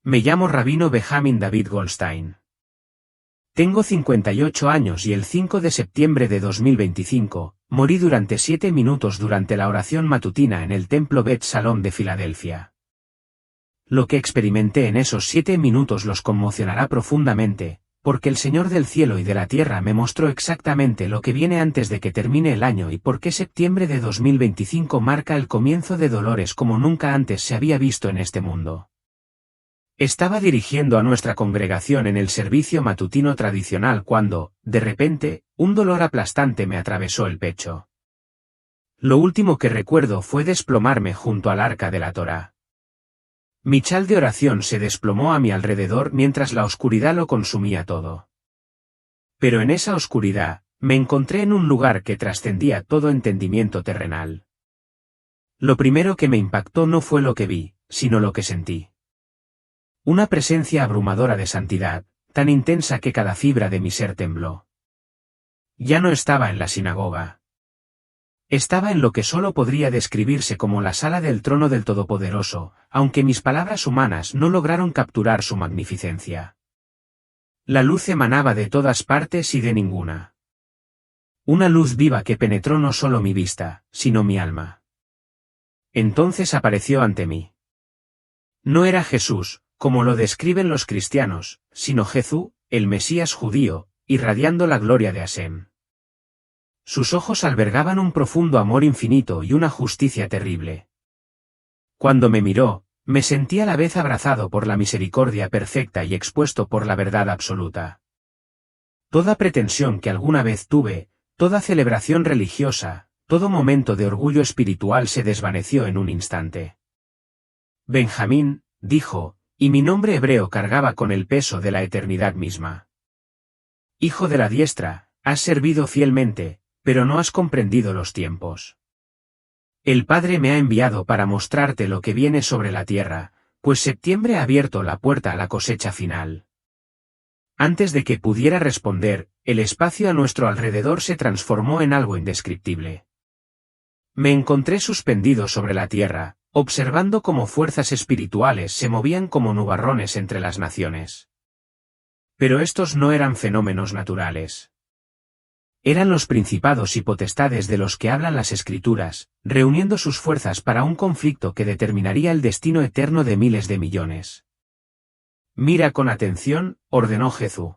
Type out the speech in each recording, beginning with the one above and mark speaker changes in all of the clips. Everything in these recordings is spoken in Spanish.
Speaker 1: Me llamo Rabino Benjamin David Goldstein. Tengo 58 años y el 5 de septiembre de 2025, morí durante 7 minutos durante la oración matutina en el Templo Bet Shalom de Filadelfia. Lo que experimenté en esos 7 minutos los conmocionará profundamente, porque el Señor del cielo y de la tierra me mostró exactamente lo que viene antes de que termine el año y por qué septiembre de 2025 marca el comienzo de dolores como nunca antes se había visto en este mundo. Estaba dirigiendo a nuestra congregación en el servicio matutino tradicional cuando, de repente, un dolor aplastante me atravesó el pecho. Lo último que recuerdo fue desplomarme junto al arca de la Torá. Mi chal de oración se desplomó a mi alrededor mientras la oscuridad lo consumía todo. Pero en esa oscuridad, me encontré en un lugar que trascendía todo entendimiento terrenal. Lo primero que me impactó no fue lo que vi, sino lo que sentí. Una presencia abrumadora de santidad, tan intensa que cada fibra de mi ser tembló. Ya no estaba en la sinagoga. Estaba en lo que solo podría describirse como la sala del trono del Todopoderoso, aunque mis palabras humanas no lograron capturar su magnificencia. La luz emanaba de todas partes y de ninguna. Una luz viva que penetró no solo mi vista, sino mi alma. Entonces apareció ante mí. No era Jesús, como lo describen los cristianos, sino Jesús, el Mesías judío, irradiando la gloria de Hashem. Sus ojos albergaban un profundo amor infinito y una justicia terrible. Cuando me miró, me sentí a la vez abrazado por la misericordia perfecta y expuesto por la verdad absoluta. Toda pretensión que alguna vez tuve, toda celebración religiosa, todo momento de orgullo espiritual se desvaneció en un instante. Benjamín, dijo, y mi nombre hebreo cargaba con el peso de la eternidad misma. Hijo de la diestra, has servido fielmente, pero no has comprendido los tiempos. El Padre me ha enviado para mostrarte lo que viene sobre la tierra, pues septiembre ha abierto la puerta a la cosecha final. Antes de que pudiera responder, el espacio a nuestro alrededor se transformó en algo indescriptible. Me encontré suspendido sobre la tierra, observando cómo fuerzas espirituales se movían como nubarrones entre las naciones. Pero estos no eran fenómenos naturales. Eran los principados y potestades de los que hablan las Escrituras, reuniendo sus fuerzas para un conflicto que determinaría el destino eterno de miles de millones. Mira con atención, ordenó Jesús.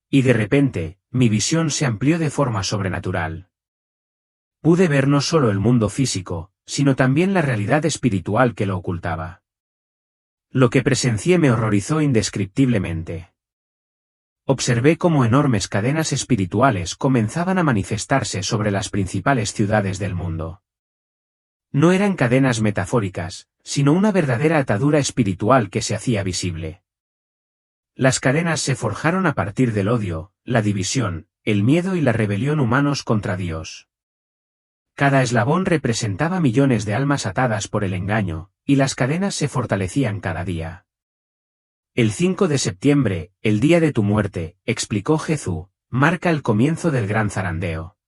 Speaker 1: Y de repente, mi visión se amplió de forma sobrenatural. Pude ver no solo el mundo físico, sino también la realidad espiritual que lo ocultaba. Lo que presencié me horrorizó indescriptiblemente. Observé cómo enormes cadenas espirituales comenzaban a manifestarse sobre las principales ciudades del mundo. No eran cadenas metafóricas, sino una verdadera atadura espiritual que se hacía visible. Las cadenas se forjaron a partir del odio, la división, el miedo y la rebelión humanos contra Dios. Cada eslabón representaba millones de almas atadas por el engaño, y las cadenas se fortalecían cada día. El 5 de septiembre, el día de tu muerte, explicó Jesús, marca el comienzo del gran zarandeo.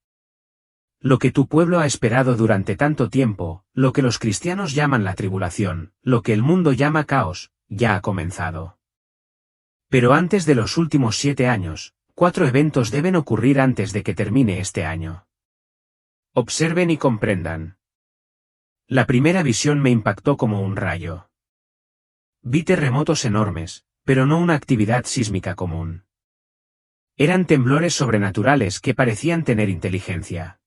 Speaker 1: Lo que tu pueblo ha esperado durante tanto tiempo, lo que los cristianos llaman la tribulación, lo que el mundo llama caos, ya ha comenzado. Pero antes de los últimos 7 años, 4 eventos deben ocurrir antes de que termine este año. Observen y comprendan. La primera visión me impactó como un rayo. Vi terremotos enormes, pero no una actividad sísmica común. Eran temblores sobrenaturales que parecían tener inteligencia.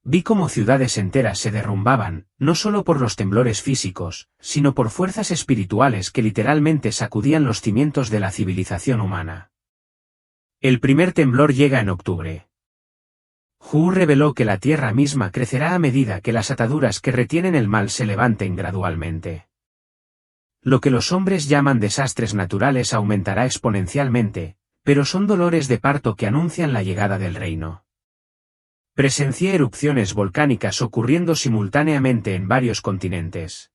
Speaker 1: Vi cómo ciudades enteras se derrumbaban, no solo por los temblores físicos, sino por fuerzas espirituales que literalmente sacudían los cimientos de la civilización humana. El primer temblor llega en octubre. Jesús reveló que la tierra misma crecerá a medida que las ataduras que retienen el mal se levanten gradualmente. Lo que los hombres llaman desastres naturales aumentará exponencialmente, pero son dolores de parto que anuncian la llegada del reino. Presencié erupciones volcánicas ocurriendo simultáneamente en varios continentes.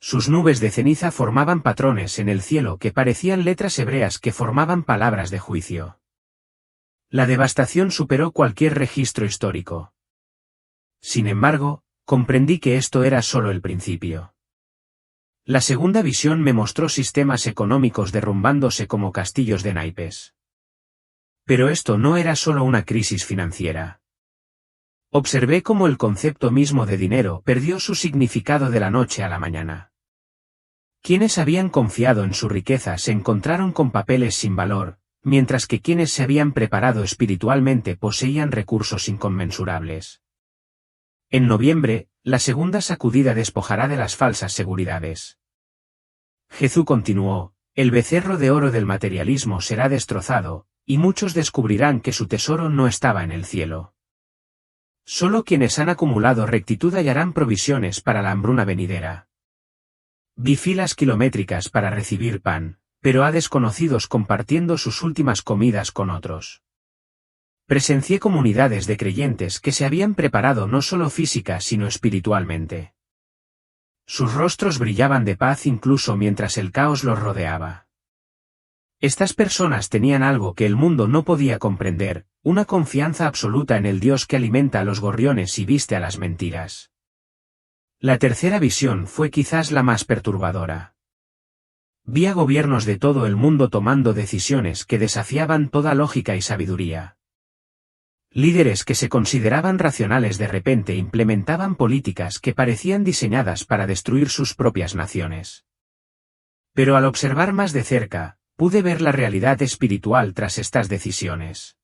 Speaker 1: Sus nubes de ceniza formaban patrones en el cielo que parecían letras hebreas que formaban palabras de juicio. La devastación superó cualquier registro histórico. Sin embargo, comprendí que esto era solo el principio. La segunda visión me mostró sistemas económicos derrumbándose como castillos de naipes. Pero esto no era solo una crisis financiera. Observé cómo el concepto mismo de dinero perdió su significado de la noche a la mañana. Quienes habían confiado en su riqueza se encontraron con papeles sin valor, mientras que quienes se habían preparado espiritualmente poseían recursos inconmensurables. En noviembre, la segunda sacudida despojará de las falsas seguridades. Jesús continuó, el becerro de oro del materialismo será destrozado, y muchos descubrirán que su tesoro no estaba en el cielo. Solo quienes han acumulado rectitud hallarán provisiones para la hambruna venidera. Vi filas kilométricas para recibir pan, pero a desconocidos compartiendo sus últimas comidas con otros. Presencié comunidades de creyentes que se habían preparado no solo física sino espiritualmente. Sus rostros brillaban de paz incluso mientras el caos los rodeaba. Estas personas tenían algo que el mundo no podía comprender, una confianza absoluta en el Dios que alimenta a los gorriones y viste a las mentiras. La tercera visión fue quizás la más perturbadora. Vi a gobiernos de todo el mundo tomando decisiones que desafiaban toda lógica y sabiduría. Líderes que se consideraban racionales de repente implementaban políticas que parecían diseñadas para destruir sus propias naciones. Pero al observar más de cerca, pude ver la realidad espiritual tras estas decisiones.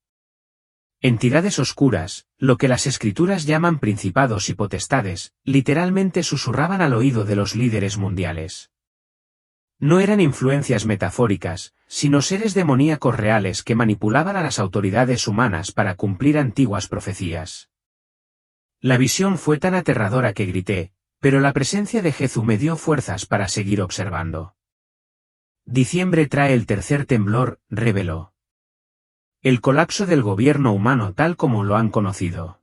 Speaker 1: Entidades oscuras, lo que las escrituras llaman principados y potestades, literalmente susurraban al oído de los líderes mundiales. No eran influencias metafóricas, sino seres demoníacos reales que manipulaban a las autoridades humanas para cumplir antiguas profecías. La visión fue tan aterradora que grité, pero la presencia de Jesús me dio fuerzas para seguir observando. Diciembre trae el tercer temblor, reveló. El colapso del gobierno humano tal como lo han conocido.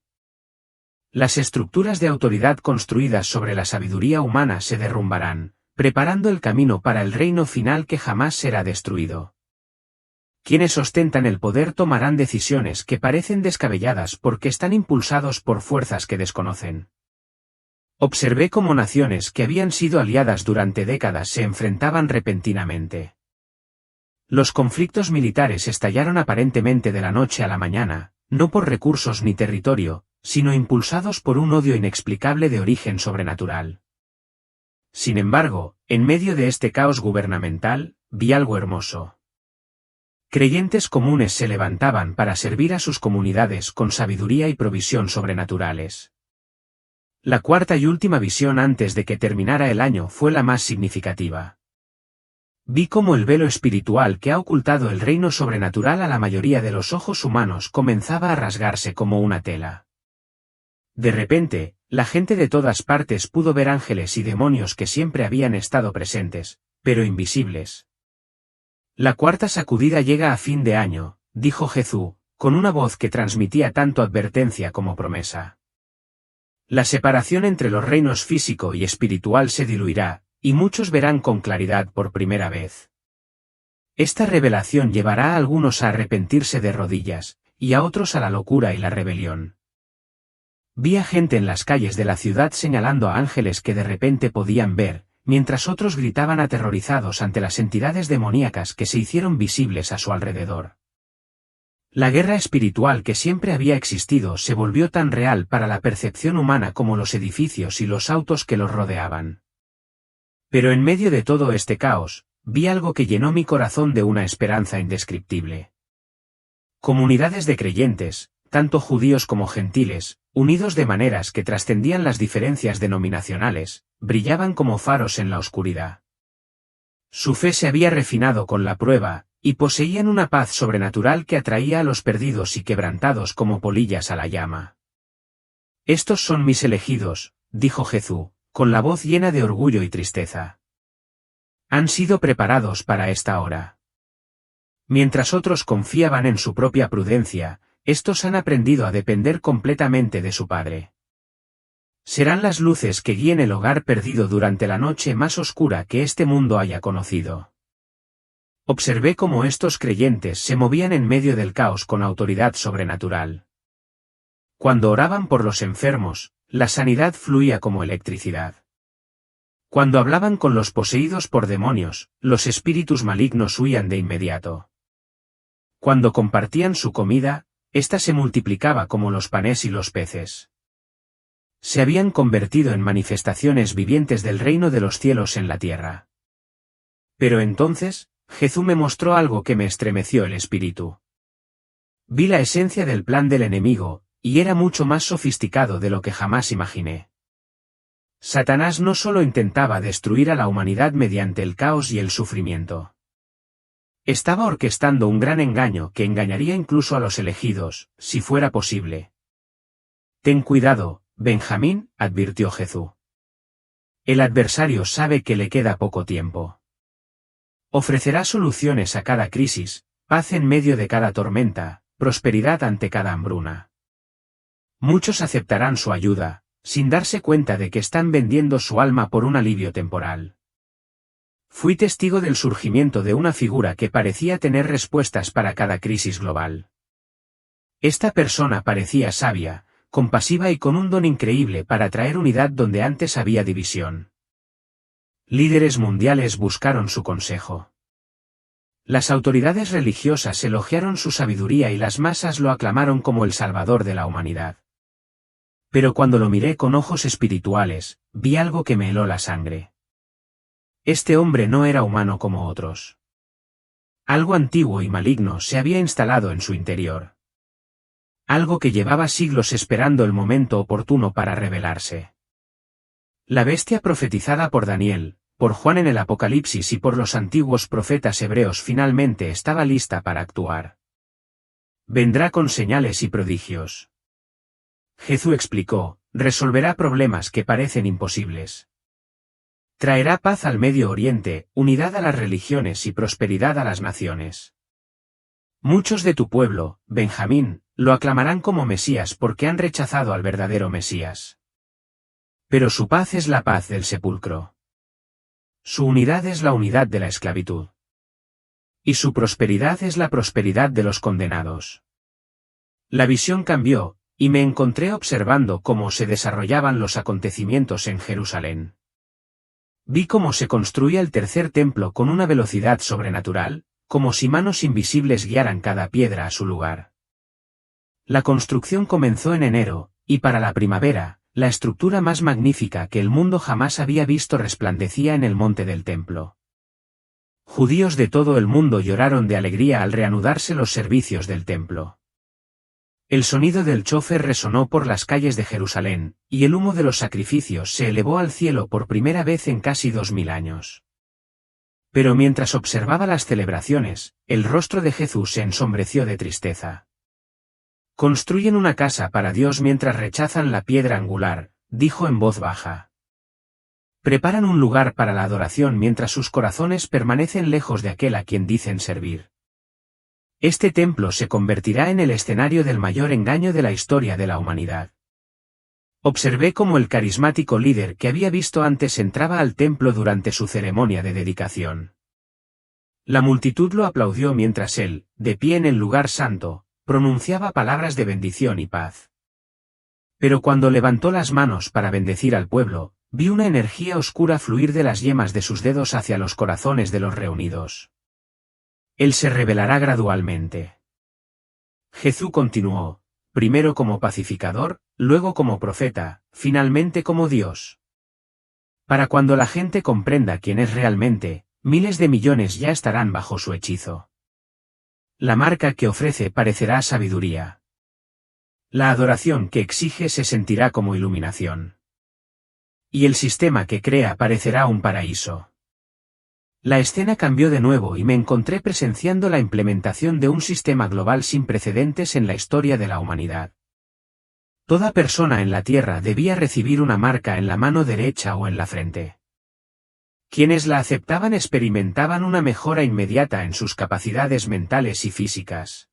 Speaker 1: Las estructuras de autoridad construidas sobre la sabiduría humana se derrumbarán, preparando el camino para el reino final que jamás será destruido. Quienes ostentan el poder tomarán decisiones que parecen descabelladas porque están impulsados por fuerzas que desconocen. Observé cómo naciones que habían sido aliadas durante décadas se enfrentaban repentinamente. Los conflictos militares estallaron aparentemente de la noche a la mañana, no por recursos ni territorio, sino impulsados por un odio inexplicable de origen sobrenatural. Sin embargo, en medio de este caos gubernamental, vi algo hermoso. Creyentes comunes se levantaban para servir a sus comunidades con sabiduría y provisión sobrenaturales. La cuarta y última visión antes de que terminara el año fue la más significativa. Vi cómo el velo espiritual que ha ocultado el reino sobrenatural a la mayoría de los ojos humanos comenzaba a rasgarse como una tela. De repente, la gente de todas partes pudo ver ángeles y demonios que siempre habían estado presentes, pero invisibles. La cuarta sacudida llega a fin de año, dijo Jesús, con una voz que transmitía tanto advertencia como promesa. La separación entre los reinos físico y espiritual se diluirá, y muchos verán con claridad por primera vez. Esta revelación llevará a algunos a arrepentirse de rodillas, y a otros a la locura y la rebelión. Vi a gente en las calles de la ciudad señalando a ángeles que de repente podían ver, mientras otros gritaban aterrorizados ante las entidades demoníacas que se hicieron visibles a su alrededor. La guerra espiritual que siempre había existido se volvió tan real para la percepción humana como los edificios y los autos que los rodeaban. Pero en medio de todo este caos, vi algo que llenó mi corazón de una esperanza indescriptible. Comunidades de creyentes, tanto judíos como gentiles, unidos de maneras que trascendían las diferencias denominacionales, brillaban como faros en la oscuridad. Su fe se había refinado con la prueba, y poseían una paz sobrenatural que atraía a los perdidos y quebrantados como polillas a la llama. Estos son mis elegidos, dijo Jesús, con la voz llena de orgullo y tristeza. Han sido preparados para esta hora. Mientras otros confiaban en su propia prudencia, estos han aprendido a depender completamente de su Padre. Serán las luces que guíen el hogar perdido durante la noche más oscura que este mundo haya conocido. Observé cómo estos creyentes se movían en medio del caos con autoridad sobrenatural. Cuando oraban por los enfermos, la sanidad fluía como electricidad. Cuando hablaban con los poseídos por demonios, los espíritus malignos huían de inmediato. Cuando compartían su comida, ésta se multiplicaba como los panes y los peces. Se habían convertido en manifestaciones vivientes del reino de los cielos en la tierra. Pero entonces, Jesús me mostró algo que me estremeció el espíritu. Vi la esencia del plan del enemigo, y era mucho más sofisticado de lo que jamás imaginé. Satanás no solo intentaba destruir a la humanidad mediante el caos y el sufrimiento. Estaba orquestando un gran engaño que engañaría incluso a los elegidos, si fuera posible. Ten cuidado, Benjamín, advirtió Jesús. El adversario sabe que le queda poco tiempo. Ofrecerá soluciones a cada crisis, paz en medio de cada tormenta, prosperidad ante cada hambruna. Muchos aceptarán su ayuda, sin darse cuenta de que están vendiendo su alma por un alivio temporal. Fui testigo del surgimiento de una figura que parecía tener respuestas para cada crisis global. Esta persona parecía sabia, compasiva y con un don increíble para traer unidad donde antes había división. Líderes mundiales buscaron su consejo. Las autoridades religiosas elogiaron su sabiduría y las masas lo aclamaron como el salvador de la humanidad. Pero cuando lo miré con ojos espirituales, vi algo que me heló la sangre. Este hombre no era humano como otros. Algo antiguo y maligno se había instalado en su interior. Algo que llevaba siglos esperando el momento oportuno para revelarse. La bestia profetizada por Daniel, por Juan en el Apocalipsis y por los antiguos profetas hebreos finalmente estaba lista para actuar. Vendrá con señales y prodigios. Jesús explicó, resolverá problemas que parecen imposibles. Traerá paz al Medio Oriente, unidad a las religiones y prosperidad a las naciones. Muchos de tu pueblo, Benjamín, lo aclamarán como Mesías porque han rechazado al verdadero Mesías. Pero su paz es la paz del sepulcro. Su unidad es la unidad de la esclavitud. Y su prosperidad es la prosperidad de los condenados. La visión cambió, y me encontré observando cómo se desarrollaban los acontecimientos en Jerusalén. Vi cómo se construía el tercer templo con una velocidad sobrenatural, como si manos invisibles guiaran cada piedra a su lugar. La construcción comenzó en enero, y para la primavera, la estructura más magnífica que el mundo jamás había visto resplandecía en el monte del templo. Judíos de todo el mundo lloraron de alegría al reanudarse los servicios del templo. El sonido del chófer resonó por las calles de Jerusalén, y el humo de los sacrificios se elevó al cielo por primera vez en casi 2000 años. Pero mientras observaba las celebraciones, el rostro de Jesús se ensombreció de tristeza. Construyen una casa para Dios mientras rechazan la piedra angular, dijo en voz baja. Preparan un lugar para la adoración mientras sus corazones permanecen lejos de aquel a quien dicen servir. Este templo se convertirá en el escenario del mayor engaño de la historia de la humanidad. Observé cómo el carismático líder que había visto antes entraba al templo durante su ceremonia de dedicación. La multitud lo aplaudió mientras él, de pie en el lugar santo, pronunciaba palabras de bendición y paz. Pero cuando levantó las manos para bendecir al pueblo, vi una energía oscura fluir de las yemas de sus dedos hacia los corazones de los reunidos. Él se revelará gradualmente. Jesús continuó, primero como pacificador, luego como profeta, finalmente como Dios. Para cuando la gente comprenda quién es realmente, miles de millones ya estarán bajo su hechizo. La marca que ofrece parecerá sabiduría. La adoración que exige se sentirá como iluminación. Y el sistema que crea parecerá un paraíso. La escena cambió de nuevo y me encontré presenciando la implementación de un sistema global sin precedentes en la historia de la humanidad. Toda persona en la Tierra debía recibir una marca en la mano derecha o en la frente. Quienes la aceptaban experimentaban una mejora inmediata en sus capacidades mentales y físicas.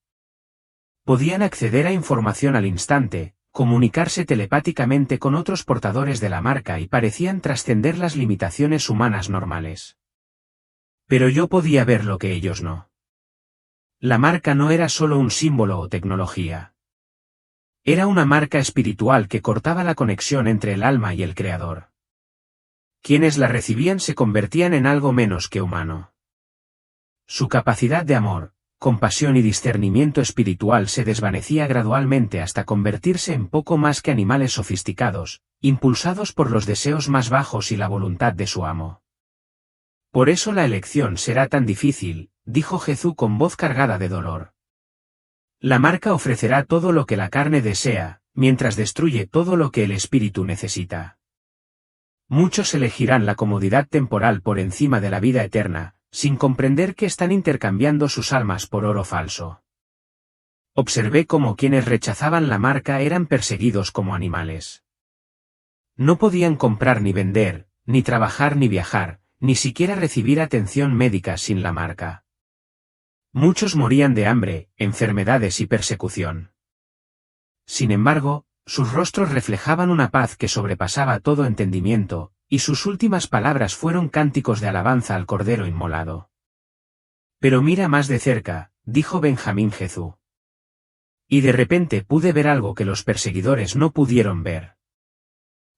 Speaker 1: Podían acceder a información al instante, comunicarse telepáticamente con otros portadores de la marca y parecían trascender las limitaciones humanas normales. Pero yo podía ver lo que ellos no. La marca no era solo un símbolo o tecnología. Era una marca espiritual que cortaba la conexión entre el alma y el Creador. Quienes la recibían se convertían en algo menos que humano. Su capacidad de amor, compasión y discernimiento espiritual se desvanecía gradualmente hasta convertirse en poco más que animales sofisticados, impulsados por los deseos más bajos y la voluntad de su amo. Por eso la elección será tan difícil, dijo Jesús con voz cargada de dolor. La marca ofrecerá todo lo que la carne desea, mientras destruye todo lo que el espíritu necesita. Muchos elegirán la comodidad temporal por encima de la vida eterna, sin comprender que están intercambiando sus almas por oro falso. Observé cómo quienes rechazaban la marca eran perseguidos como animales. No podían comprar ni vender, ni trabajar ni viajar, ni siquiera recibir atención médica sin la marca. Muchos morían de hambre, enfermedades y persecución. Sin embargo, sus rostros reflejaban una paz que sobrepasaba todo entendimiento, y sus últimas palabras fueron cánticos de alabanza al Cordero inmolado. Pero mira más de cerca, dijo Benjamín Jesús. Y de repente pude ver algo que los perseguidores no pudieron ver.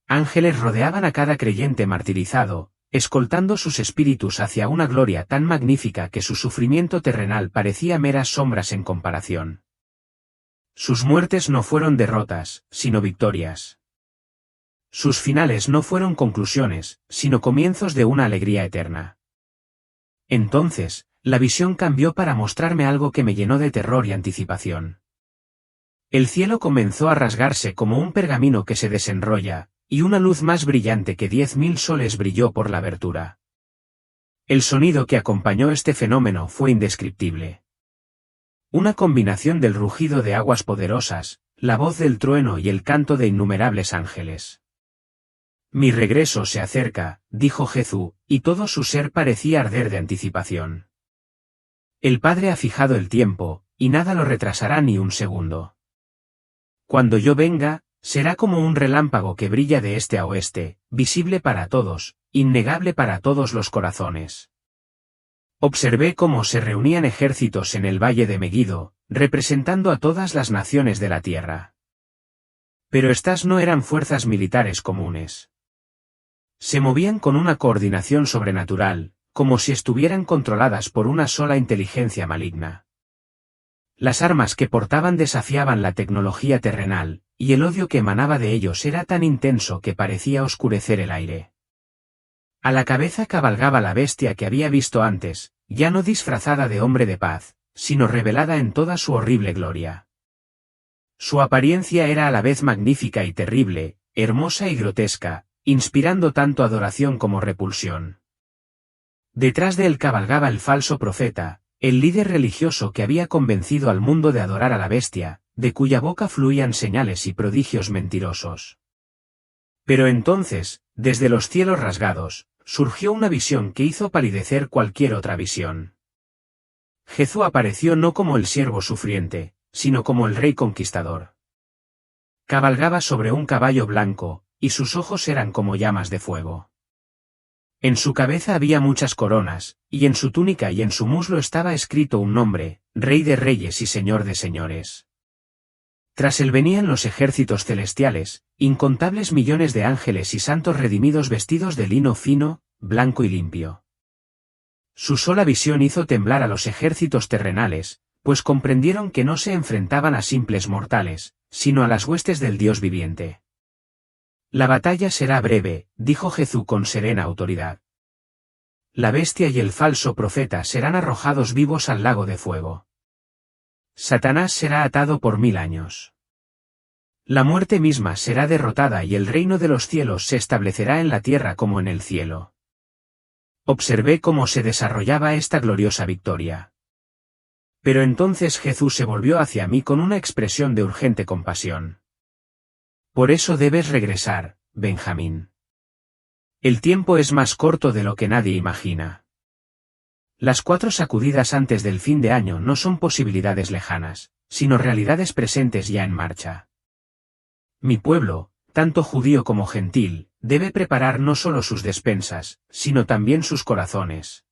Speaker 1: Ángeles rodeaban a cada creyente martirizado, escoltando sus espíritus hacia una gloria tan magnífica que su sufrimiento terrenal parecía meras sombras en comparación. Sus muertes no fueron derrotas, sino victorias. Sus finales no fueron conclusiones, sino comienzos de una alegría eterna. Entonces, la visión cambió para mostrarme algo que me llenó de terror y anticipación. El cielo comenzó a rasgarse como un pergamino que se desenrolla, y una luz más brillante que 10.000 soles brilló por la abertura. El sonido que acompañó este fenómeno fue indescriptible. Una combinación del rugido de aguas poderosas, la voz del trueno y el canto de innumerables ángeles. Mi regreso se acerca, dijo Jesús, y todo su ser parecía arder de anticipación. El Padre ha fijado el tiempo, y nada lo retrasará ni un segundo. Cuando yo venga, será como un relámpago que brilla de este a oeste, visible para todos, innegable para todos los corazones. Observé cómo se reunían ejércitos en el valle de Megiddo, representando a todas las naciones de la tierra. Pero estas no eran fuerzas militares comunes. Se movían con una coordinación sobrenatural, como si estuvieran controladas por una sola inteligencia maligna. Las armas que portaban desafiaban la tecnología terrenal, y el odio que emanaba de ellos era tan intenso que parecía oscurecer el aire. A la cabeza cabalgaba la bestia que había visto antes, ya no disfrazada de hombre de paz, sino revelada en toda su horrible gloria. Su apariencia era a la vez magnífica y terrible, hermosa y grotesca, inspirando tanto adoración como repulsión. Detrás de él cabalgaba el falso profeta, el líder religioso que había convencido al mundo de adorar a la bestia, de cuya boca fluían señales y prodigios mentirosos. Pero entonces, desde los cielos rasgados, surgió una visión que hizo palidecer cualquier otra visión. Jesús apareció no como el siervo sufriente, sino como el rey conquistador. Cabalgaba sobre un caballo blanco, y sus ojos eran como llamas de fuego. En su cabeza había muchas coronas, y en su túnica y en su muslo estaba escrito un nombre, Rey de Reyes y Señor de Señores. Tras él venían los ejércitos celestiales, incontables millones de ángeles y santos redimidos vestidos de lino fino, blanco y limpio. Su sola visión hizo temblar a los ejércitos terrenales, pues comprendieron que no se enfrentaban a simples mortales, sino a las huestes del Dios viviente. La batalla será breve, dijo Jesús con serena autoridad. La bestia y el falso profeta serán arrojados vivos al lago de fuego. Satanás será atado por 1000 años. La muerte misma será derrotada y el reino de los cielos se establecerá en la tierra como en el cielo. Observé cómo se desarrollaba esta gloriosa victoria. Pero entonces Jesús se volvió hacia mí con una expresión de urgente compasión. Por eso debes regresar, Benjamín. El tiempo es más corto de lo que nadie imagina. Las 4 sacudidas antes del fin de año no son posibilidades lejanas, sino realidades presentes ya en marcha. Mi pueblo, tanto judío como gentil, debe preparar no solo sus despensas, sino también sus corazones.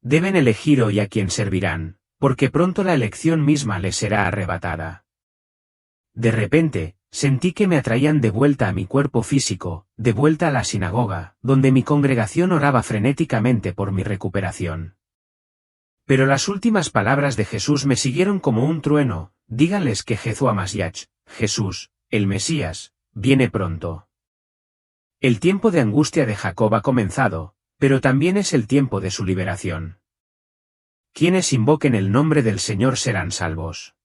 Speaker 1: Deben elegir hoy a quien servirán, porque pronto la elección misma les será arrebatada. De repente, sentí que me atraían de vuelta a mi cuerpo físico, de vuelta a la sinagoga, donde mi congregación oraba frenéticamente por mi recuperación. Pero las últimas palabras de Jesús me siguieron como un trueno: díganles que Jesús Mashiach, Jesús, el Mesías, viene pronto. El tiempo de angustia de Jacob ha comenzado, pero también es el tiempo de su liberación. Quienes invoquen el nombre del Señor serán salvos.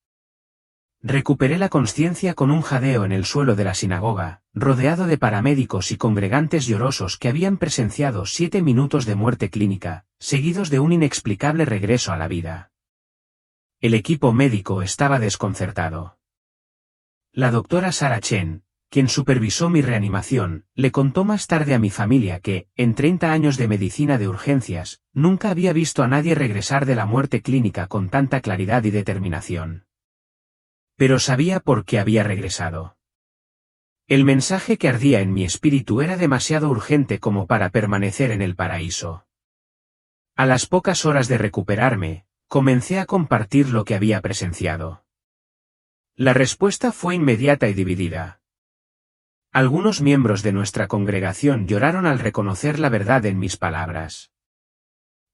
Speaker 1: Recuperé la consciencia con un jadeo en el suelo de la sinagoga, rodeado de paramédicos y congregantes llorosos que habían presenciado 7 minutos de muerte clínica, seguidos de un inexplicable regreso a la vida. El equipo médico estaba desconcertado. La doctora Sarah Chen, quien supervisó mi reanimación, le contó más tarde a mi familia que, en 30 años de medicina de urgencias, nunca había visto a nadie regresar de la muerte clínica con tanta claridad y determinación. Pero sabía por qué había regresado. El mensaje que ardía en mi espíritu era demasiado urgente como para permanecer en el paraíso. A las pocas horas de recuperarme, comencé a compartir lo que había presenciado. La respuesta fue inmediata y dividida. Algunos miembros de nuestra congregación lloraron al reconocer la verdad en mis palabras.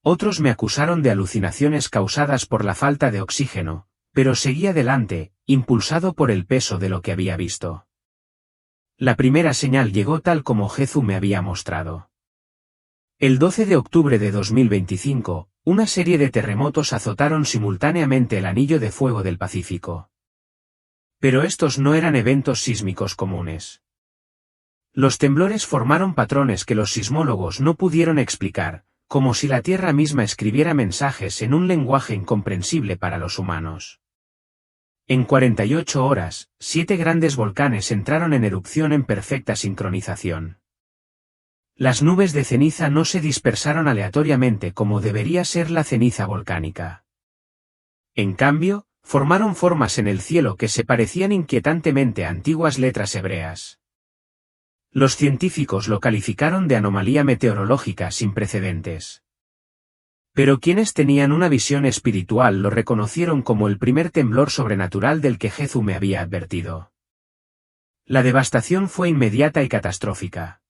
Speaker 1: Otros me acusaron de alucinaciones causadas por la falta de oxígeno, pero seguí adelante, impulsado por el peso de lo que había visto. La primera señal llegó tal como Jesús me había mostrado. El 12 de octubre de 2025, una serie de terremotos azotaron simultáneamente el anillo de fuego del Pacífico. Pero estos no eran eventos sísmicos comunes. Los temblores formaron patrones que los sismólogos no pudieron explicar, como si la Tierra misma escribiera mensajes en un lenguaje incomprensible para los humanos. En 48 horas, 7 grandes volcanes entraron en erupción en perfecta sincronización. Las nubes de ceniza no se dispersaron aleatoriamente como debería ser la ceniza volcánica. En cambio, formaron formas en el cielo que se parecían inquietantemente a antiguas letras hebreas. Los científicos lo calificaron de anomalía meteorológica sin precedentes. Pero quienes tenían una visión espiritual lo reconocieron como el primer temblor sobrenatural del que Jesús me había advertido. La devastación fue inmediata y catastrófica.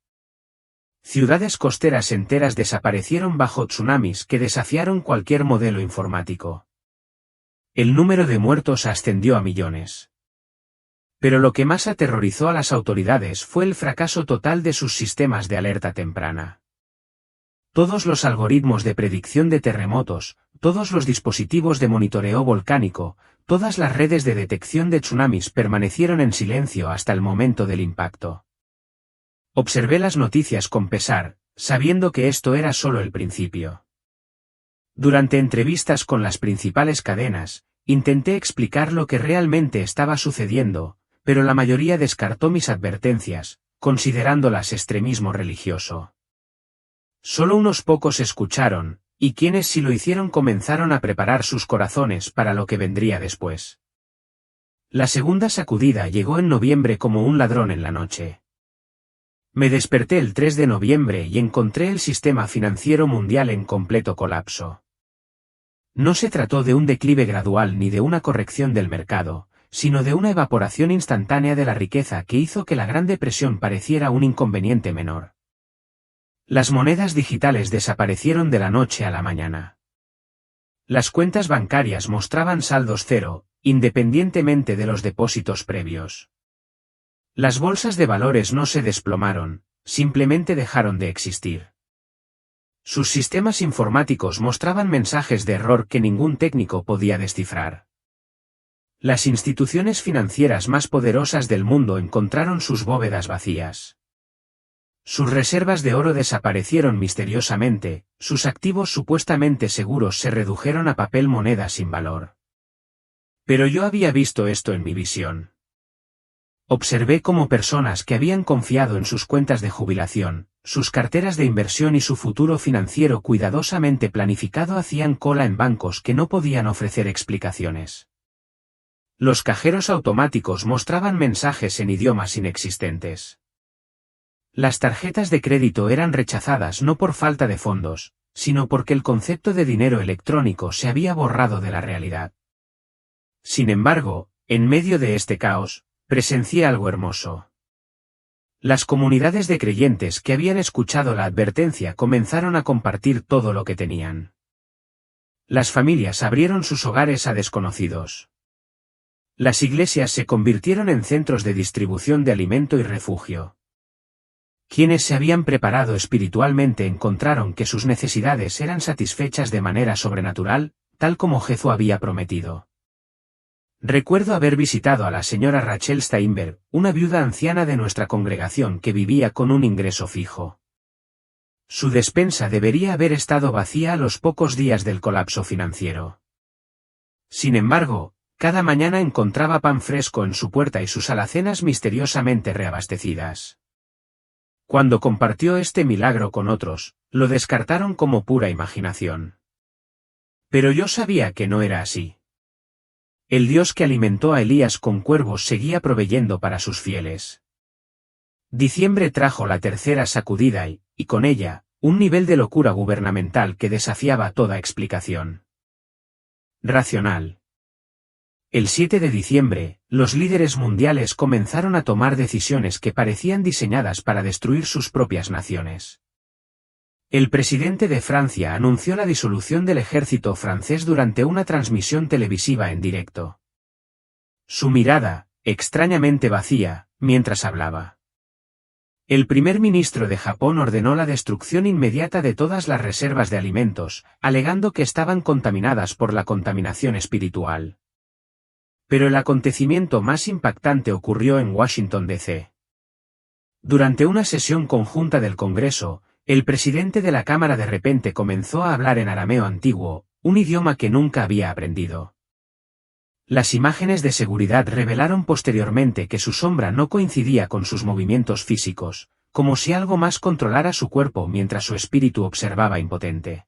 Speaker 1: Ciudades costeras enteras desaparecieron bajo tsunamis que desafiaron cualquier modelo informático. El número de muertos ascendió a millones. Pero lo que más aterrorizó a las autoridades fue el fracaso total de sus sistemas de alerta temprana. Todos los algoritmos de predicción de terremotos, todos los dispositivos de monitoreo volcánico, todas las redes de detección de tsunamis permanecieron en silencio hasta el momento del impacto. Observé las noticias con pesar, sabiendo que esto era solo el principio. Durante entrevistas con las principales cadenas, intenté explicar lo que realmente estaba sucediendo, pero la mayoría descartó mis advertencias, considerándolas extremismo religioso. Solo unos pocos escucharon, y quienes sí lo hicieron comenzaron a preparar sus corazones para lo que vendría después. La segunda sacudida llegó en noviembre como un ladrón en la noche. Me desperté el 3 de noviembre y encontré el sistema financiero mundial en completo colapso. No se trató de un declive gradual ni de una corrección del mercado, sino de una evaporación instantánea de la riqueza que hizo que la Gran Depresión pareciera un inconveniente menor. Las monedas digitales desaparecieron de la noche a la mañana. Las cuentas bancarias mostraban saldos cero, independientemente de los depósitos previos. Las bolsas de valores no se desplomaron, simplemente dejaron de existir. Sus sistemas informáticos mostraban mensajes de error que ningún técnico podía descifrar. Las instituciones financieras más poderosas del mundo encontraron sus bóvedas vacías. Sus reservas de oro desaparecieron misteriosamente, sus activos supuestamente seguros se redujeron a papel moneda sin valor. Pero yo había visto esto en mi visión. Observé cómo personas que habían confiado en sus cuentas de jubilación, sus carteras de inversión y su futuro financiero cuidadosamente planificado hacían cola en bancos que no podían ofrecer explicaciones. Los cajeros automáticos mostraban mensajes en idiomas inexistentes. Las tarjetas de crédito eran rechazadas no por falta de fondos, sino porque el concepto de dinero electrónico se había borrado de la realidad. Sin embargo, en medio de este caos, presencié algo hermoso. Las comunidades de creyentes que habían escuchado la advertencia comenzaron a compartir todo lo que tenían. Las familias abrieron sus hogares a desconocidos. Las iglesias se convirtieron en centros de distribución de alimento y refugio. Quienes se habían preparado espiritualmente encontraron que sus necesidades eran satisfechas de manera sobrenatural, tal como Jesús había prometido. Recuerdo haber visitado a la señora Rachel Steinberg, una viuda anciana de nuestra congregación que vivía con un ingreso fijo. Su despensa debería haber estado vacía a los pocos días del colapso financiero. Sin embargo, cada mañana encontraba pan fresco en su puerta y sus alacenas misteriosamente reabastecidas. Cuando compartió este milagro con otros, lo descartaron como pura imaginación. Pero yo sabía que no era así. El Dios que alimentó a Elías con cuervos seguía proveyendo para sus fieles. Diciembre trajo la tercera sacudida y con ella, un nivel de locura gubernamental que desafiaba toda explicación racional. El 7 de diciembre, los líderes mundiales comenzaron a tomar decisiones que parecían diseñadas para destruir sus propias naciones. El presidente de Francia anunció la disolución del ejército francés durante una transmisión televisiva en directo. Su mirada, extrañamente vacía, mientras hablaba. El primer ministro de Japón ordenó la destrucción inmediata de todas las reservas de alimentos, alegando que estaban contaminadas por la contaminación espiritual. Pero el acontecimiento más impactante ocurrió en Washington, D.C. Durante una sesión conjunta del Congreso, el presidente de la Cámara de repente comenzó a hablar en arameo antiguo, un idioma que nunca había aprendido. Las imágenes de seguridad revelaron posteriormente que su sombra no coincidía con sus movimientos físicos, como si algo más controlara su cuerpo mientras su espíritu observaba impotente.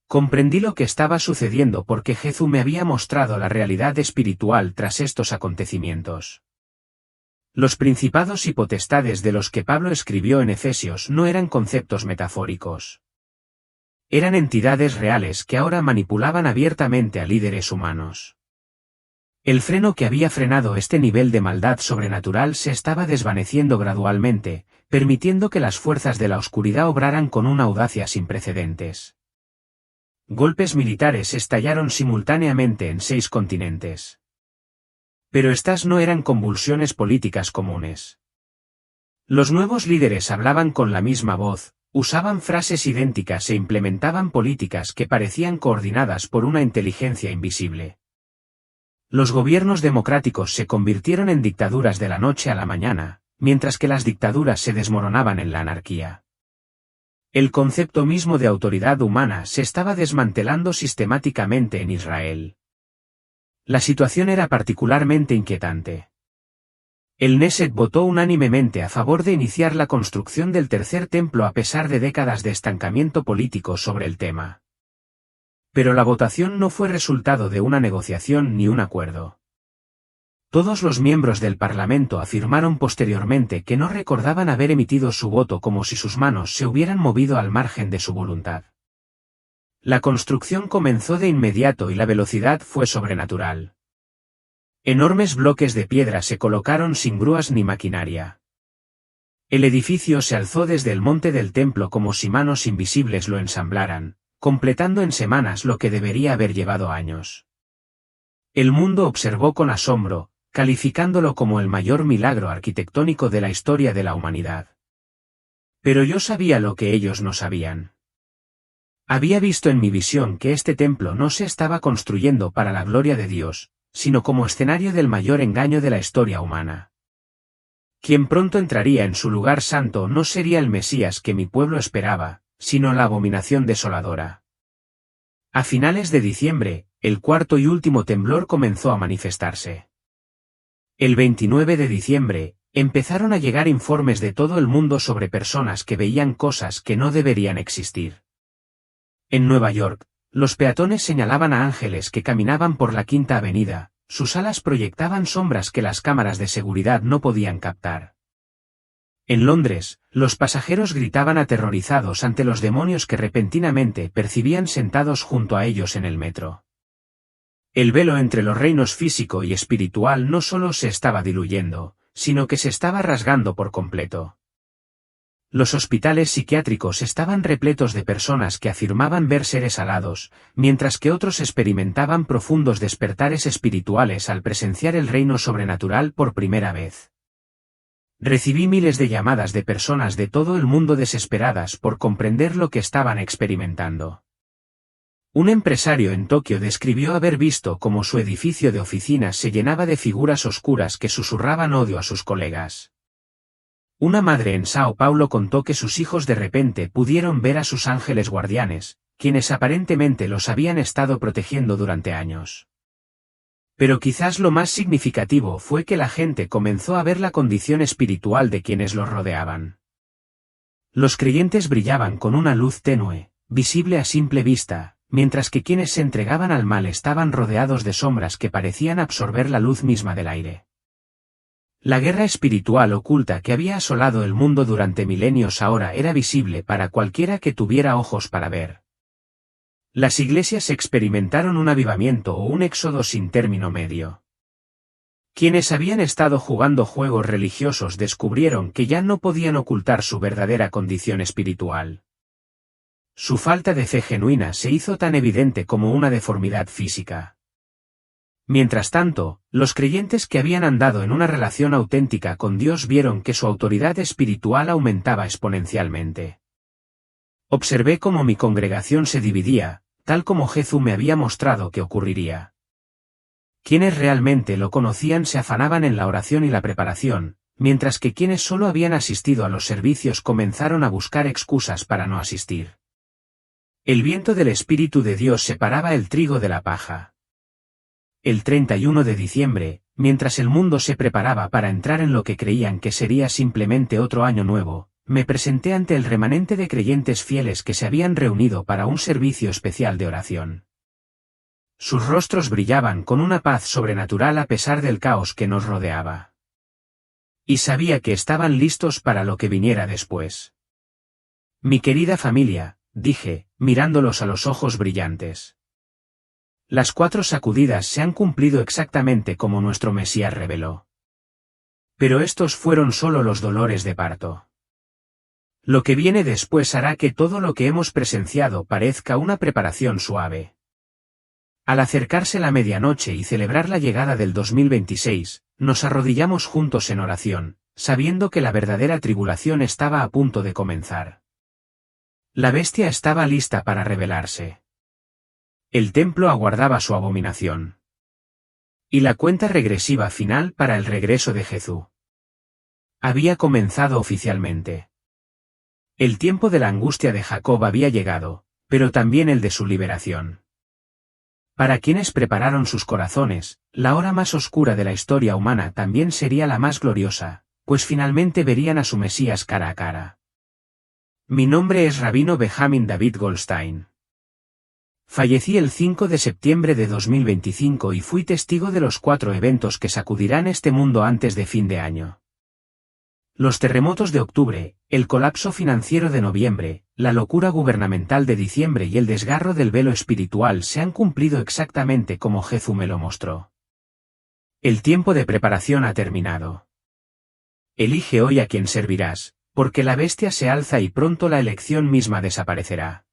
Speaker 1: Comprendí lo que estaba sucediendo porque Jesús me había mostrado la realidad espiritual tras estos acontecimientos. Los principados y potestades de los que Pablo escribió en Efesios no eran conceptos metafóricos. Eran entidades reales que ahora manipulaban abiertamente a líderes humanos. El freno que había frenado este nivel de maldad sobrenatural se estaba desvaneciendo gradualmente, permitiendo que las fuerzas de la oscuridad obraran con una audacia sin precedentes. Golpes militares estallaron simultáneamente en 6 continentes. Pero estas no eran convulsiones políticas comunes. Los nuevos líderes hablaban con la misma voz, usaban frases idénticas e implementaban políticas que parecían coordinadas por una inteligencia invisible. Los gobiernos democráticos se convirtieron en dictaduras de la noche a la mañana, mientras que las dictaduras se desmoronaban en la anarquía. El concepto mismo de autoridad humana se estaba desmantelando sistemáticamente en Israel. La situación era particularmente inquietante. El Knesset votó unánimemente a favor de iniciar la construcción del tercer templo a pesar de décadas de estancamiento político sobre el tema. Pero la votación no fue resultado de una negociación ni un acuerdo. Todos los miembros del Parlamento afirmaron posteriormente que no recordaban haber emitido su voto como si sus manos se hubieran movido al margen de su voluntad. La construcción comenzó de inmediato y la velocidad fue sobrenatural. Enormes bloques de piedra se colocaron sin grúas ni maquinaria. El edificio se alzó desde el monte del templo como si manos invisibles lo ensamblaran, completando en semanas lo que debería haber llevado años. El mundo observó con asombro, calificándolo como el mayor milagro arquitectónico de la historia de la humanidad. Pero yo sabía lo que ellos no sabían. Había visto en mi visión que este templo no se estaba construyendo para la gloria de Dios, sino como escenario del mayor engaño de la historia humana. Quien pronto entraría en su lugar santo no sería el Mesías que mi pueblo esperaba, sino la abominación desoladora. A finales de diciembre, el cuarto y último temblor comenzó a manifestarse. El 29 de diciembre, empezaron a llegar informes de todo el mundo sobre personas que veían cosas que no deberían existir. En Nueva York, los peatones señalaban a ángeles que caminaban por la Quinta Avenida, sus alas proyectaban sombras que las cámaras de seguridad no podían captar. En Londres, los pasajeros gritaban aterrorizados ante los demonios que repentinamente percibían sentados junto a ellos en el metro. El velo entre los reinos físico y espiritual no solo se estaba diluyendo, sino que se estaba rasgando por completo. Los hospitales psiquiátricos estaban repletos de personas que afirmaban ver seres alados, mientras que otros experimentaban profundos despertares espirituales al presenciar el reino sobrenatural por primera vez. Recibí miles de llamadas de personas de todo el mundo desesperadas por comprender lo que estaban experimentando. Un empresario en Tokio describió haber visto cómo su edificio de oficinas se llenaba de figuras oscuras que susurraban odio a sus colegas. Una madre en Sao Paulo contó que sus hijos de repente pudieron ver a sus ángeles guardianes, quienes aparentemente los habían estado protegiendo durante años. Pero quizás lo más significativo fue que la gente comenzó a ver la condición espiritual de quienes los rodeaban. Los creyentes brillaban con una luz tenue, visible a simple vista, mientras que quienes se entregaban al mal estaban rodeados de sombras que parecían absorber la luz misma del aire. La guerra espiritual oculta que había asolado el mundo durante milenios ahora era visible para cualquiera que tuviera ojos para ver. Las iglesias experimentaron un avivamiento o un éxodo sin término medio. Quienes habían estado jugando juegos religiosos descubrieron que ya no podían ocultar su verdadera condición espiritual. Su falta de fe genuina se hizo tan evidente como una deformidad física. Mientras tanto, los creyentes que habían andado en una relación auténtica con Dios vieron que su autoridad espiritual aumentaba exponencialmente. Observé cómo mi congregación se dividía, tal como Jesús me había mostrado que ocurriría. Quienes realmente lo conocían se afanaban en la oración y la preparación, mientras que quienes solo habían asistido a los servicios comenzaron a buscar excusas para no asistir. El viento del Espíritu de Dios separaba el trigo de la paja. El 31 de diciembre, mientras el mundo se preparaba para entrar en lo que creían que sería simplemente otro año nuevo, me presenté ante el remanente de creyentes fieles que se habían reunido para un servicio especial de oración. Sus rostros brillaban con una paz sobrenatural a pesar del caos que nos rodeaba. Y sabía que estaban listos para lo que viniera después. Mi querida familia, dije, mirándolos a los ojos brillantes. Las 4 sacudidas se han cumplido exactamente como nuestro Mesías reveló. Pero estos fueron solo los dolores de parto. Lo que viene después hará que todo lo que hemos presenciado parezca una preparación suave. Al acercarse la medianoche y celebrar la llegada del 2026, nos arrodillamos juntos en oración, sabiendo que la verdadera tribulación estaba a punto de comenzar. La bestia estaba lista para revelarse. El templo aguardaba su abominación. Y la cuenta regresiva final para el regreso de Jesús había comenzado oficialmente. El tiempo de la angustia de Jacob había llegado, pero también el de su liberación. Para quienes prepararon sus corazones, la hora más oscura de la historia humana también sería la más gloriosa, pues finalmente verían a su Mesías cara a cara. Mi nombre es Rabino Benjamin David Goldstein. Fallecí el 5 de septiembre de 2025 y fui testigo de los 4 eventos que sacudirán este mundo antes de fin de año. Los terremotos de octubre, el colapso financiero de noviembre, la locura gubernamental de diciembre y el desgarro del velo espiritual se han cumplido exactamente como Jesús me lo mostró. El tiempo de preparación ha terminado. Elige hoy a quién servirás, porque la bestia se alza y pronto la elección misma desaparecerá.